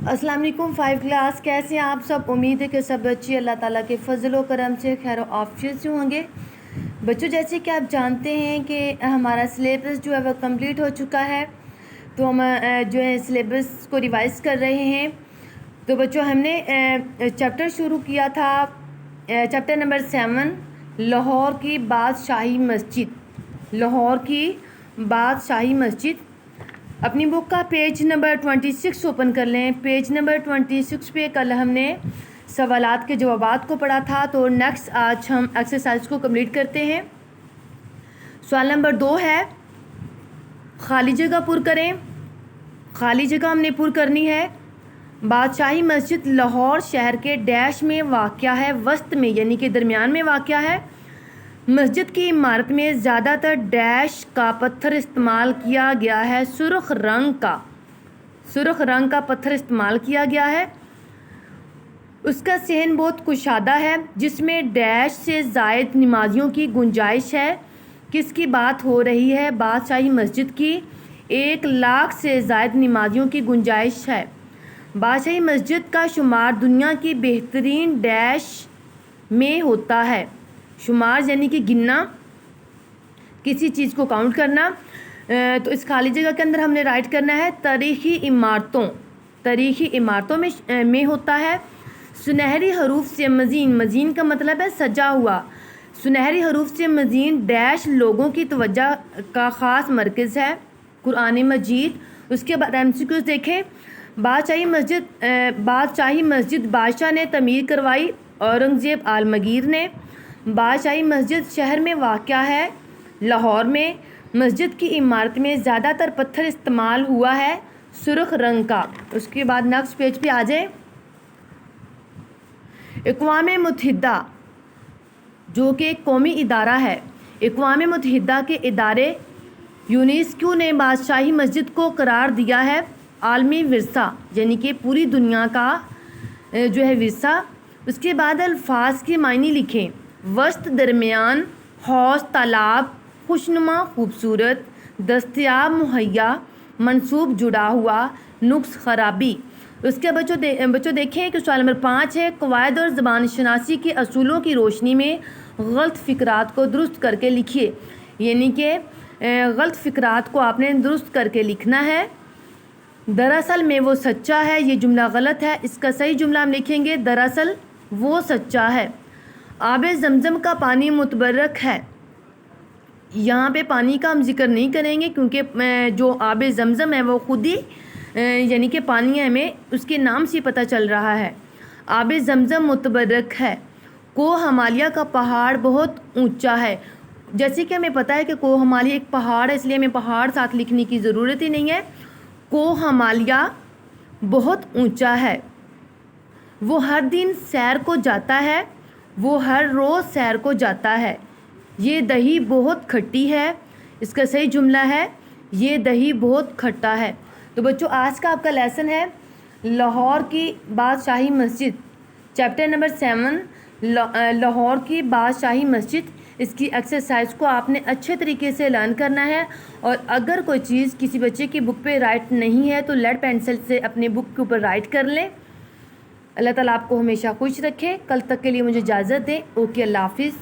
अस्सलाम वालेकुम 5 क्लास, कैसे हैं आप सब। उम्मीद है कि सब बच्चे अल्लाह ताला के फजल व करम से खैर आफियत से होंगे। बच्चों, जैसे कि आप जानते हैं कि हमारा सिलेबस जो है वह कंप्लीट हो चुका है, तो हम जो है सिलेबस को रिवाइज़ कर रहे हैं। तो बच्चों, हमने चैप्टर शुरू किया था, चैप्टर नंबर 7, लाहौर की बादशाही मस्जिद। लाहौर की बादशाही मस्जिद। अपनी बुक का पेज नंबर 26 ओपन कर लें। पेज नंबर 26 पे कल हमने सवालात के जवाबात को पढ़ा था, तो नेक्स्ट आज हम एक्सरसाइज को कंप्लीट करते हैं। सवाल नंबर 2 है, खाली जगह पुर करें। खाली जगह हमने पुर करनी है। बादशाही मस्जिद लाहौर शहर के डैश में वाक़या है, वस्त में यानी कि दरमियान में वाक़या है। मस्जिद की इमारत में ज़्यादातर डैश का पत्थर इस्तेमाल किया गया है, सुर्ख रंग का पत्थर इस्तेमाल किया गया है। उसका सहन बहुत कुशादा है, जिसमें डैश से ज़ायद नमाजियों की गुंजाइश है। किसकी बात हो रही है? बादशाही मस्जिद की। 1 लाख से ज़ायद नमाजियों की गुंजाइश है। बादशाही मस्जिद का शुमार दुनिया की बेहतरीन डैश में होता है। शुमार यानी कि गिनना, किसी चीज़ को काउंट करना। तो इस खाली जगह के अंदर हमने राइट करना है तारीख़ी इमारतों में होता है। सुनहरी हरूफ से मज़ीन का मतलब है सजा हुआ। सुनहरी हरूफ से मज़ीन डैश लोगों की तवज्जो का ख़ास मरकज़ है, कुरान मजीद। उसके बाद MCQs देखें। बादशाही मस्जिद बादशाह ने तमीर करवाई, औरंगज़ेब आलमगीर ने। बादशाही मस्जिद शहर में वाक़या है, लाहौर में। मस्जिद की इमारत में ज़्यादातर पत्थर इस्तेमाल हुआ है, सुर्ख रंग का। उसके बाद नेक्स्ट पेज पे आ जाए। अक़वाम मुत्तहिदा जो कि एक कौमी इदारा है, अक़वाम मुत्तहिदा के इदारे यूनेस्को ने बादशाही मस्जिद को करार दिया है आलमी विरसा, यानी कि पूरी दुनिया का जो है विरसा। उसके बाद अल्फाज के मायने लिखें। वस्त, दरमियान, हौज, तालाब, खुशनुमा, खूबसूरत, दस्तयाब, मुहैया, मंसूब, जुड़ा हुआ, नुक्स, खराबी। उसके बच्चों देखें कि सवाल नंबर 5 है, कवायद और ज़बान शनासी के असूलों की रोशनी में गलत फ़िक्रात को दुरुस्त करके लिखिए। यानी कि गलत फ़िक्रात को आपने दुरुस्त करके लिखना है। दरअसल में वो सच्चा है, ये जुमला गलत है। इसका सही जुमला हम लिखेंगे, दरअसल वो सच्चा है। आबे ज़मज़म का पानी मुतबर्रक है। यहाँ पे पानी का हम जिक्र नहीं करेंगे, क्योंकि जो आबे ज़मज़म है वो खुद ही यानी कि पानी है, हमें उसके नाम से पता चल रहा है। आबे ज़मज़म मुतबर्रक है। कोह हिमालय का पहाड़ बहुत ऊंचा है। जैसे कि हमें पता है कि कोह हिमालय एक पहाड़ है, इसलिए हमें पहाड़ साथ लिखने की ज़रूरत ही नहीं है। कोह हिमालय बहुत ऊंचा है। वो हर दिन सैर को जाता है। वो हर रोज़ सैर को जाता है। ये दही बहुत खट्टी है। इसका सही जुमला है, ये दही बहुत खट्टा है। तो बच्चों, आज का आपका लेसन है लाहौर की बादशाही मस्जिद, चैप्टर नंबर 7, लाहौर की बादशाही मस्जिद। इसकी एक्सरसाइज को आपने अच्छे तरीके से लर्न करना है। और अगर कोई चीज़ किसी बच्चे की बुक पे राइट नहीं है तो लेड पेंसिल से अपने बुक के ऊपर राइट कर लें। अल्लाह ताला आपको हमेशा खुश रखे। कल तक के लिए मुझे इजाज़त दें। ओके, अल्लाह हाफिज़।